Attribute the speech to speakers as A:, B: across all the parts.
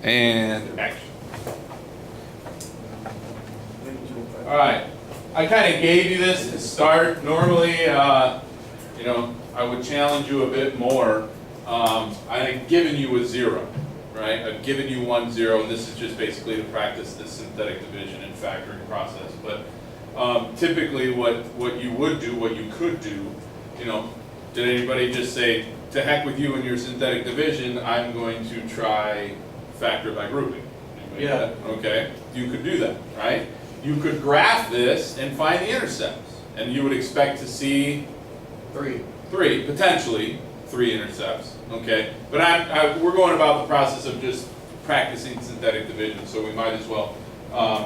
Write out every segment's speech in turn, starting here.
A: and action. All right, I kind of gave you this to start. Normally, you know, I would challenge you a bit more. I've given you a 0, right? I've given you 1, 0, and this is just basically to practice the synthetic division and factoring process. But typically, what you would do, what you could do, you know, did anybody just say, to heck with you and your synthetic division, I'm going to try factor by grouping? Anybody
B: Yeah.
A: do that? Okay, you could do that, right? You could graph this and find the intercepts, and you would expect to see
B: 3.
A: potentially 3 intercepts, okay? But we're going about the process of just practicing synthetic division, so we might as well,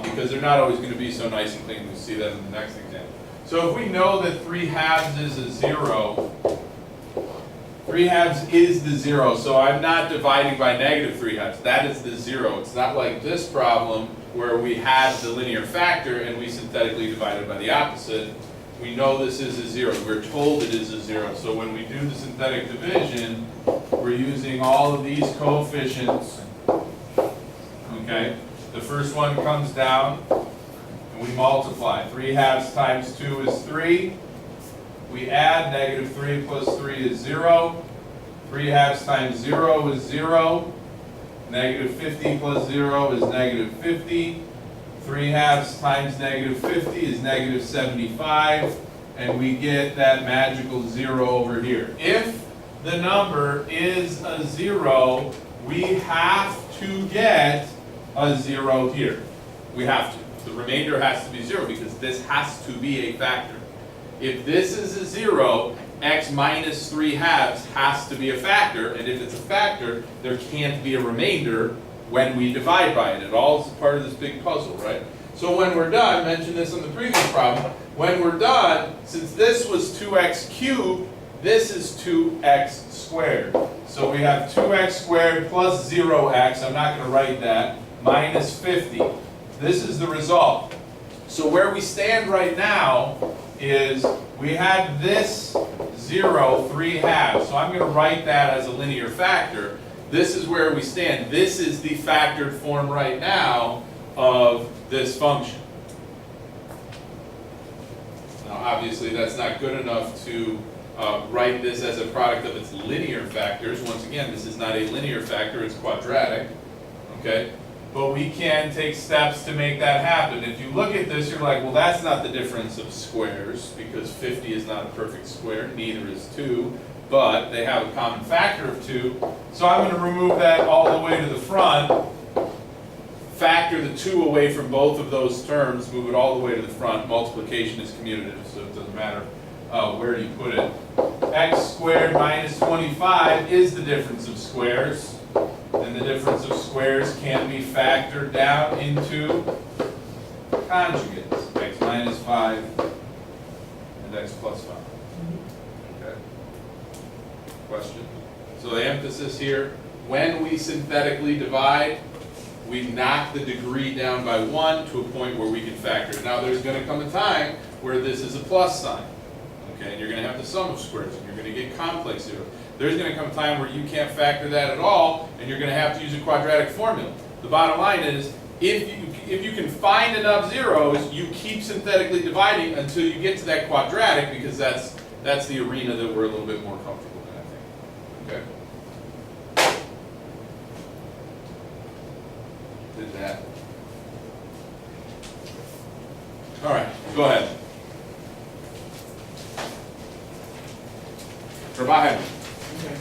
A: because they're not always going to be so nice and clean. We'll see that in the next example. So if we know that 3/2 is a 0, 3/2 is the 0, so I'm not dividing by negative 3/2. That is the 0. It's not like this problem where we had the linear factor and we synthetically divided by the opposite. We know this is a 0. We're told it is a 0. So when we do the synthetic division, we're using all of these coefficients. Okay? The first one comes down and we multiply. 3/2 times 2 is 3. We add negative 3 plus 3 is 0. 3/2 times 0 is 0. Negative 50 plus 0 is negative 50. 3/2 times negative 50 is negative 75. And we get that magical 0 over here. If the number is a 0, we have to get a 0 here. We have to. The remainder has to be 0 because this has to be a factor. If this is a 0, x minus 3/2 has to be a factor, and if it's a factor, there can't be a remainder when we divide by it. It all is part of this big puzzle, right? So when we're done, I mentioned this on the previous problem, when we're done, since this was 2x cubed, this is 2x squared. So we have 2x squared plus 0x, I'm not going to write that, minus 50. This is the result. So where we stand right now is we had this 0, 3/2. So I'm going to write that as a linear factor. This is where we stand. This is the factored form right now of this function. Now obviously that's not good enough to write this as a product of its linear factors. Once again, this is not a linear factor, it's quadratic. Okay? But we can take steps to make that happen. If you look at this, you're like, well, that's not the difference of squares, because 50 is not a perfect square, neither is 2, but they have a common factor of 2. So I'm going to remove that all the way to the front, factor the 2 away from both of those terms, move it all the way to the front. Multiplication is commutative, so it doesn't matter where you put it. X squared minus 25 is the difference of squares. And the difference of squares can be factored down into conjugates. X minus 5 and x plus 5. Okay. Question? So the emphasis here, when we synthetically divide, we knock the degree down by 1 to a point where we can factor it. Now there's going to come a time where this is a plus sign. Okay, and you're going to have the sum of squares, and you're going to get complex zeros. There's going to come a time where you can't factor that at all, and you're going to have to use a quadratic formula. The bottom line is, if you can find enough zeros, you keep synthetically dividing until you get to that quadratic, because that's the arena that we're a little bit more comfortable in, I think. Okay? Did that. All right, go ahead. Trabajen.
B: Okay.